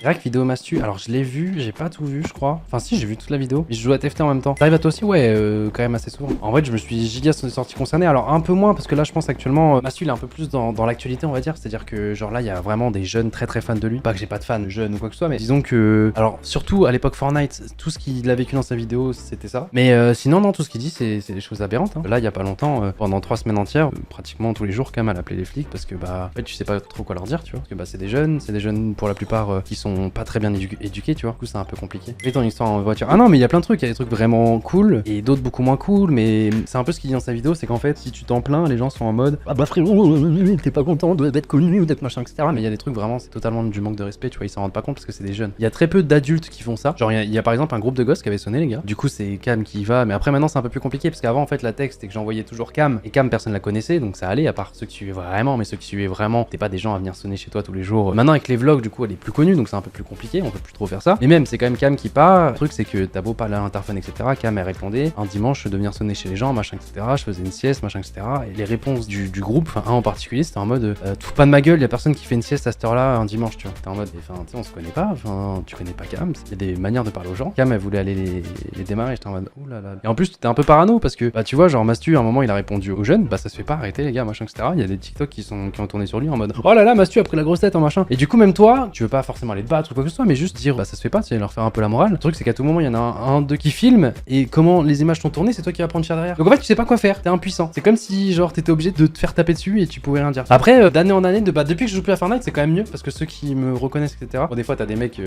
C'est vrai que vidéo Mastu, alors je l'ai vu, j'ai pas tout vu, je crois. Enfin, si, j'ai vu toute la vidéo. Mais je joue à TFT en même temps. Ça arrive à toi aussi? Ouais, quand même assez souvent. En fait, je me suis giga sorti concerné. Alors, un peu moins, parce que là, je pense actuellement, Mastu, il est un peu plus dans l'actualité, on va dire. C'est-à-dire que, genre là, il y a vraiment des jeunes très fans de lui. Pas que j'ai pas de fans jeunes ou quoi que ce soit, mais disons que. Alors, surtout à l'époque Fortnite, tout ce qu'il a vécu dans sa vidéo, c'était ça. Mais sinon, non, tout ce qu'il dit, c'est des choses aberrantes. Hein. Là, il y a pas longtemps, pendant 3 semaines entières, pratiquement tous les jours, quand même, elle appelait les flics parce que, bah, en fait, tu sais pas trop quoi leur dire, tu vois. Parce que, bah, c'est des jeunes pour la plupart qui sont pas très bien éduqués, tu vois. Du coup, c'est un peu compliqué. Et ton histoire en voiture. Ah non, mais il y a plein de trucs. Il y a des trucs vraiment cool et d'autres beaucoup moins cool. Mais c'est un peu ce qu'il dit dans sa vidéo, c'est qu'en fait, si tu t'en plains, les gens sont en mode ah bah frérot, t'es pas content d'être connu ou d'être machin, etc. Mais il y a des trucs vraiment, c'est totalement du manque de respect, tu vois. Ils s'en rendent pas compte parce que c'est des jeunes. Il y a très peu d'adultes qui font ça. Genre, il y a par exemple un groupe de gosses qui avait sonné, les gars. Du coup, c'est Cam qui y va. Mais après, maintenant, c'est un peu plus compliqué parce qu'avant, en fait, la texte, c'est que j'envoyais toujours Cam. Et Cam, personne la connaissait. Donc ça allait, à part ceux qui suivaient vraiment. Mais ceux qui suivaient vraiment, t'es pas des gens à venir sonner chez toi tous les jours. Maintenant, avec les vlogs, du coup, elle est plus connue. Donc c'est un peu plus compliqué. On peut plus trop faire ça. Mais même, c'est quand même Cam qui part. Le truc, c'est que t'as beau parler à l'interphone, etc. Cam, elle répondait un dimanche de venir sonner chez les gens, machin, etc. Je faisais une sieste, machin, etc. Et les réponses du groupe, enfin, un en particulier, c'était en mode tout pas de ma gueule, y a personne qui fait une sieste à cette heure-là un dimanche, tu vois. T'es en mode, enfin, tu sais, on se connaît pas, enfin, tu connais pas Cam. Il y a des manières de parler aux gens. Cam, elle voulait aller les démarrer, j'étais en mode, oh là là. Et en plus, t'es un peu parano parce que, bah, tu vois, genre, Mastu, à un moment, il a répondu aux jeunes, bah, ça se fait pas, arrêtez les gars, machin, etc. Il y a des TikTok qui ont tourné sur lui en mode, oh là là, Mastu a pris la grosse tête en machin. Et du coup, même toi, tu veux pas forcément aller te battre ou quoi que ce soit, mais juste dire, bah, ça se fait pas, tu sais, leur faire un peu la morale. Le truc, c'est qu'à tout moment, il y en a un d'eux qui filme et comment les images sont tournées, c'est toi qui vas prendre cher derrière. Donc en fait, tu sais pas quoi faire, t'es impuissant. C'est comme si, genre, t'étais obligé de te faire taper dessus et tu pouvais rien dire. Après, d'année en année, depuis que je joue plus à Fortnite, c'est quand même mieux parce que ceux qui me reconnaissent, etc. Bon, des fois, t'as des mecs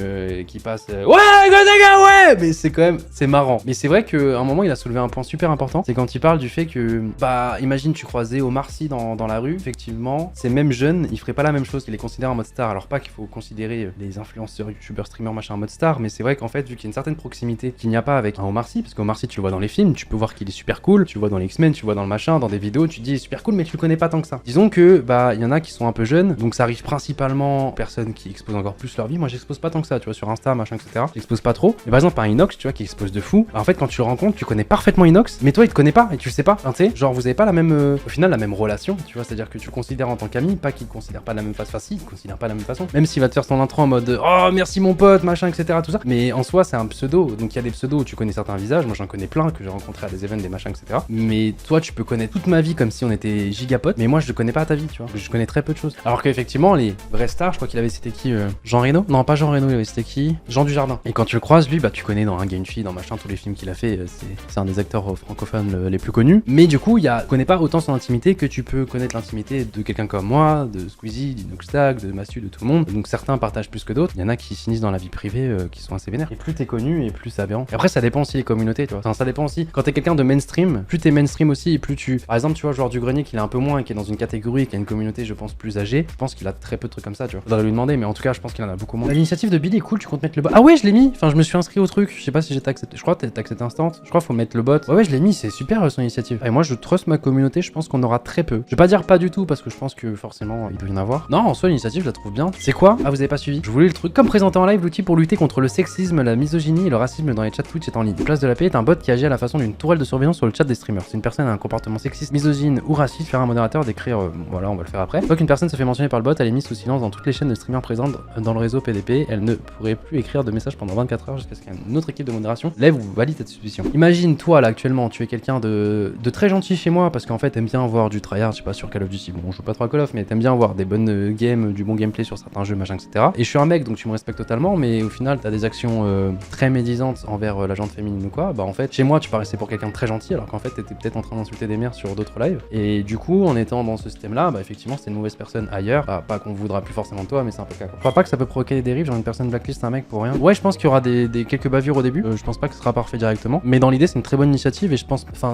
qui passent, ouais, ouais, mais c'est quand même, c'est marrant. Mais c'est vrai qu'à un moment, il a soulevé un point super important, c'est quand il parle du fait que, bah, imagine, tu croisais Omar Sy dans la rue, effectivement, ces mêmes jeunes, ils feraient pas la même chose, qu'ils les considèrent en mode star. Alors, pas qu'il faut considérer les influenceurs, youtubeurs, streamers, machin en mode star, mais c'est vrai qu'en fait, vu qu'il y a une certaine proximité qu'il n'y a pas avec un Omar Sy, parce qu'Omar Sy, tu le vois dans les films, tu peux voir qu'il est super cool, tu le vois dans les X-Men, tu le vois dans le machin, dans des vidéos, tu te dis il est super cool, mais tu le connais pas tant que ça. Disons que, bah, il y en a qui sont un peu jeunes, donc ça arrive principalement aux personnes qui exposent encore plus leur vie. Moi, j'expose pas tant que ça, tu vois, sur Insta, machin, etc. J'expose pas trop. Mais par exemple, un Inox, tu vois, qui expose de fou. Bah, en fait, quand tu le rencontres, tu connais parfaitement Inox, mais toi, il te connaît pas et tu le sais pas. Enfin, tu sais, genre, vous avez pas la même, au final, la même relation, tu vois, c'est-à-dire que tu le considères en tant qu'ami, pas qu'il te considère pas de la même façon, il te considère pas de la même façon. Même s'il va te faire son intro en mode oh merci mon pote, machin, etc. tout ça. Mais en soi, c'est un pseudo. Donc il y a des pseudos où tu connais certains visages. Moi, j'en connais plein que j'ai rencontrés à des événements, des machins, etc. Mais toi, tu peux connaître toute ma vie comme si on était gigapotes. Mais moi, je connais pas ta vie, tu vois. Je connais très peu de choses. Alors qu'effectivement, les vrais stars, je crois qu'il avait cité qui Jean Reno? Non, pas Jean Reno, il avait cité qui? Jean Dujardin. Et quand tu le croises, lui, bah tu connais dans Un gars, une fille, dans machin, tous les films qu'il a fait. C'est un des acteurs francophones les plus connus. Mais du coup, tu connais pas autant son intimité que tu peux connaître l'intimité de quelqu'un comme moi, de Squeezie, d'Inoxtag, de Mastu, de tout le monde. Donc certains partagent plus que d'autres. Il y en a qui s'initient dans la vie privée qui sont assez vénères. Et plus t'es connu et plus c'est aberrant. Et après, ça dépend aussi des communautés, tu vois. Enfin, ça dépend aussi. Quand t'es quelqu'un de mainstream, plus t'es mainstream aussi et plus tu. Par exemple, tu vois, joueur du grenier qui est un peu moins, qui est dans une catégorie, qui a une communauté, je pense, plus âgée. Je pense qu'il a très peu de trucs comme ça, tu vois. Faudrait lui demander, mais en tout cas, je pense qu'il en a beaucoup moins. L'initiative de Billy est cool, tu comptes mettre le bot. Ah ouais, je l'ai mis. Enfin, je me suis inscrit au truc. Je sais pas si j'étais accepté. Je crois que t'as accepté instant. Je crois qu'il faut mettre le bot. Ouais, je l'ai mis. C'est super son initiative. Et moi, je trust ma communauté. Je pense qu'on aura très peu. Je vais pas dire pas du tout parce que je pense que forcément, il doit y en avoir. Non, en soi, l'initiative, je la trouve bien. C'est quoi? Ah, vous avez pas suivi? Je voulais le truc. Comme présenté en live, l'outil pour lutter contre le sexisme, la misogynie et le racisme dans les chats Twitch est en ligne. Place de la paix est un bot qui agit à la façon d'une tourelle de surveillance sur le chat des streamers. Si une personne a un comportement sexiste, misogyne ou raciste, faire un modérateur d'écrire. Voilà, on va le faire après. Soit qu'une personne se fait mentionner par le bot, elle est mise sous silence dans toutes les chaînes de streamers présentes dans le réseau PDP. Elle ne pourrait plus écrire de messages pendant 24 heures jusqu'à ce qu'une autre équipe de modération lève ou valide cette suspicion. Imagine, toi là actuellement, tu es quelqu'un de très gentil chez moi parce qu'en fait, t'aimes bien voir du tryhard, je sais pas, sur Call of Duty. Bon, je joue pas trop à Call of, mais t'aimes bien voir des bonnes games, du bon gameplay sur certains jeux, machin, etc. Et je suis un mec, donc tu me respectes totalement, mais au final, t'as des actions très médisantes envers la gente féminine ou quoi. Bah en fait, chez moi, tu paraissais pour quelqu'un de très gentil, alors qu'en fait, t'étais peut-être en train d'insulter des mères sur d'autres lives. Et du coup, en étant dans ce système-là, bah effectivement, c'est une mauvaise personne ailleurs. Bah, pas qu'on voudra plus forcément de toi, mais c'est un peu le cas, quoi. Je crois pas que ça peut provoquer des dérives, genre une personne blacklist un mec pour rien. Ouais, je pense qu'il y aura des quelques bavures au début. Je pense pas que ce sera parfait directement, mais dans l'idée, c'est une très bonne initiative et je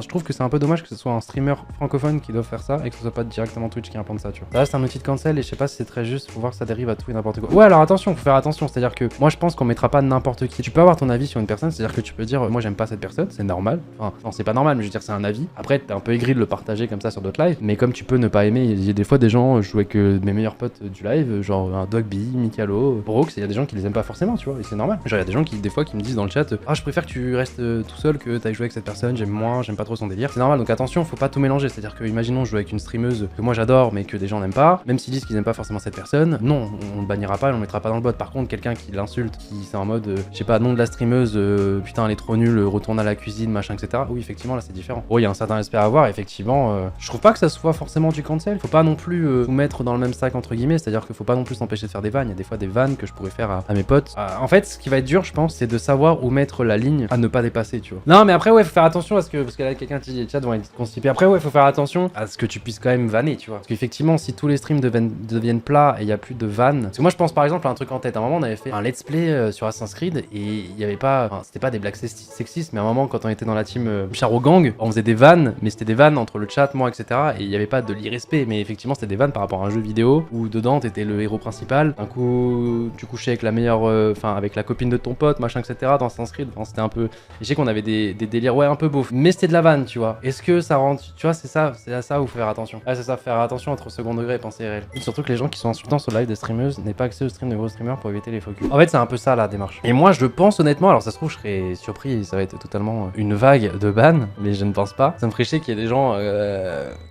trouve que c'est un peu dommage que ce soit un streamer francophone qui doit faire ça et que ce soit pas directement Twitch qui implante ça, tu vois. Ça reste un outil de cancel et je sais pas si c'est très juste, faut voir que ça dérive à tout et n'importe quoi. Ouais, alors attention, faut faire attention, c'est-à-dire que moi je pense qu'on mettra pas n'importe qui. Tu peux avoir ton avis sur une personne, c'est-à-dire que tu peux dire moi j'aime pas cette personne, c'est normal. Enfin, non, c'est pas normal, mais je veux dire c'est un avis. Après, t'es un peu aigri de le partager comme ça sur d'autres lives, mais comme tu peux ne pas aimer, il y a des fois des gens, je joue avec mes meilleurs potes du live, genre un Dogby, Mikalo, Brox, il y a des gens qui les aiment pas forcément, tu vois, et c'est normal. Genre il y a des gens qui des fois qui me disent dans le chat ah je préfère que tu restes tout seul que t'ailles jouer avec cette personne, j'aime pas trop son délire. C'est normal, donc attention, faut pas tout mélanger, c'est-à-dire que imaginons je joue avec une streameuse que moi j'adore mais que des gens n'aiment pas, même s'ils disent qu'ils n'aiment pas forcément cette personne, non, on le bannira pas et on le mettra pas dans le bot. par contre quelqu'un qui l'insulte, qui c'est en mode, je sais pas, nom de la streameuse, putain elle est trop nulle, retourne à la cuisine, machin, etc. Oui, effectivement, là c'est différent. Bon, il y a un certain respect à avoir, effectivement. Je trouve pas que ça soit forcément du cancel. Faut pas non plus tout mettre dans le même sac, entre guillemets, c'est-à-dire qu'il faut pas non plus s'empêcher de faire des vannes. Il y a des fois des vannes que je pourrais faire à mes potes. En fait, ce qui va être dur, je pense, c'est de savoir où mettre la ligne à ne pas dépasser, tu vois. Non, mais après, ouais, faut faire attention parce que là, quelqu'un qui dit chat devant être constipé. Après, ouais, faut faire attention à ce que tu puisses quand même vanner, tu vois. Parce qu'effectivement, si tous les streams deviennent plats et il y a plus de vannes. Parce que moi, je pense par exemple à un truc en tête. À un moment, on avait fait un let's play sur Assassin's Creed et il y avait pas. Enfin, c'était pas des blagues sexistes, mais à un moment, quand on était dans la team Charo Gang, on faisait des vannes, mais c'était des vannes entre le chat, moi, etc. Et il y avait pas de l'irrespect, mais effectivement, c'était des vannes par rapport à un jeu vidéo où dedans, t'étais le héros principal. Un coup, tu couchais avec la meilleure. Enfin, avec la copine de ton pote, machin, etc. dans Assassin's Creed. Enfin, c'était un peu. Je sais qu'on avait des délires, ouais, un peu beauf. Mais c'était de la vanne, tu vois. Est-ce que ça rentre. Tu vois, c'est à ça où faut faire attention. Ah, c'est ça, faire attention entre second degré et pensée réelle. Et surtout que les gens qui sont insultants sur le live des streameuses n'aient pas accès au stream de gros streamers pour éviter les faux culs. En fait, c'est un peu ça la démarche. Et moi, je pense honnêtement, alors ça se trouve, je serais surpris et ça va être totalement une vague de ban, mais je ne pense pas. Ça me ferait chier qu'il y ait des gens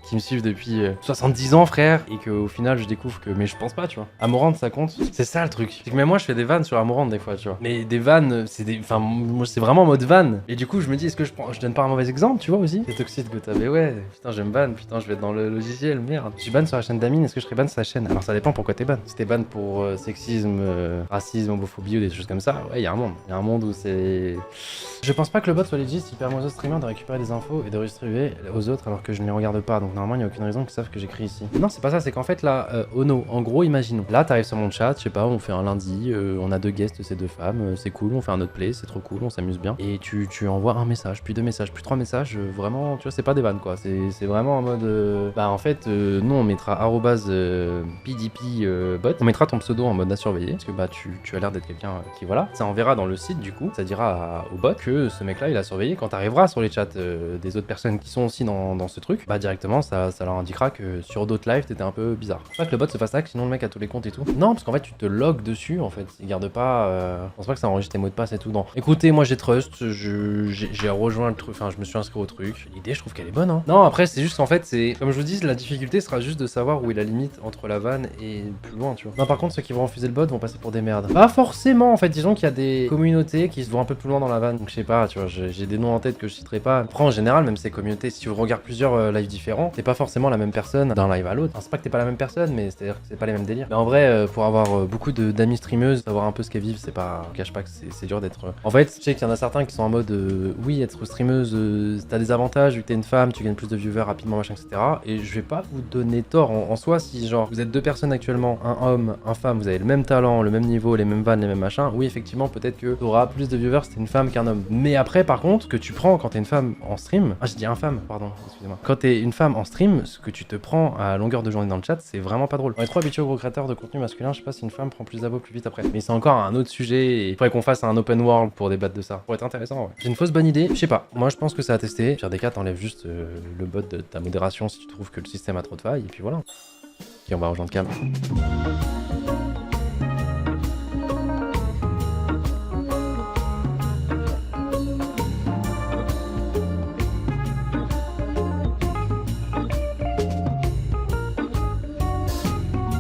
qui me suivent depuis 70 ans, frère, et qu'au final, je découvre que. Mais je pense pas, tu vois. Amorant, ça compte. C'est ça le truc. C'est que même moi, je fais des vannes sur Amorant des fois, tu vois. Mais des vannes, c'est des. Enfin, moi, c'est vraiment en mode van. Et du coup, je me dis, est-ce que je donne pas un mauvais exemple, tu vois aussi? C'est toxique, Gotha. Mais ouais, putain, j'aime ban, putain, je vais être dans le logiciel, merde. Je suis ban sur la chaîne d'Amine, est-ce que je serais ban sur sa chaîne? Alors, ça dépend pourquoi t'es ban. Si t'es ban pour sexisme, racisme, homophobie ou des choses comme ça, ouais, il y a un monde. Il y a un monde où c'est. Je pense pas que le bot soit legit s'il permet aux autres streamers de récupérer des infos et de redistribuer aux autres alors que je ne les regarde pas. Donc, normalement, il n'y a aucune raison qu'ils savent que j'écris ici. Non, c'est pas ça, c'est qu'en fait, là, Ono, en gros, imaginons. Là, t'arrives sur mon chat, je sais pas, on fait un lundi, on a 2 guests, c'est 2 femmes, c'est cool, on fait un autre play, c'est trop cool, on s'amuse bien. Et tu envoies un message, puis 2 messages, puis 3 messages, vraiment, tu vois, c'est pas des vannes quoi. C'est vraiment en mode. Bah, en fait, nous, on mettra @PDP bot, on mettra ton pseudo en mode à surveiller, parce que bah, tu as l'air d'être quelqu'un qui, voilà, ça enverra dans le site du coup, ça dira au bot que ce mec là il a surveillé. Quand t'arriveras sur les chats des autres personnes qui sont aussi dans ce truc, bah directement ça leur indiquera que sur d'autres lives t'étais un peu bizarre. Faut pas que le bot se fasse hack, sinon le mec a tous les comptes et tout. Non, parce qu'en fait tu te logs dessus en fait, il garde pas. Je pense pas que ça enregistre tes mots de passe et tout. Non. Écoutez, moi j'ai trust, j'ai rejoint le truc, enfin je me suis inscrit au truc. L'idée je trouve qu'elle est bonne, hein. Non, après c'est juste qu'en fait c'est, comme je vous dis, la difficulté sera juste de savoir où est la limite entre la vanne et plus loin, tu vois. Non, par contre ceux qui vont refuser le bot vont passer pour des merdes. Pas forcément en fait, disons qu'il y a des communautés qui se vont un peu plus loin dans la vanne. Donc je sais pas, tu vois, j'ai des noms en tête que je citerai pas. Après en général, même ces communautés, si tu regardes plusieurs lives différents, t'es pas forcément la même personne d'un live à l'autre. Enfin, c'est pas que t'es pas la même personne, mais c'est-à-dire que c'est pas les mêmes délires. Mais en vrai, pour avoir beaucoup d'amis streameuses, savoir un peu ce qu'elles vivent, c'est pas. Je cache pas que c'est dur d'être. En fait, je sais qu'il y en a certains qui sont en mode oui, être streameuse, t'as des avantages, vu que t'es une femme, tu gagnes plus de viewers rapidement, machin, etc. Et je vais pas vous donner tort en soi si genre vous êtes 2 personnes actuellement, un homme, un femme, vous avez le même talent, le même niveau, les mêmes vannes, les mêmes machins. Oui, effectivement, peut-être que t'auras plus de viewers si t'es une femme qu'un homme. Mais après, par contre, ce que tu prends quand t'es une femme en stream, je dis un femme, pardon, excusez-moi. Quand t'es une femme en stream, ce que tu te prends à longueur de journée dans le chat, c'est vraiment pas drôle. On est trop habitué aux gros créateurs de contenu masculin, je sais pas si une femme prend plus d'abos plus vite après. Mais c'est encore un autre sujet et il faudrait qu'on fasse un open world pour débattre de ça. Pour être intéressant, ouais. J'ai une fausse bonne idée, je sais pas. Moi je pense que c'est à tester. Pire des cas, t'enlèves juste le bot de ta modération si tu trouves que le système a trop de failles et puis voilà. Ok, on va rejoindre Cam.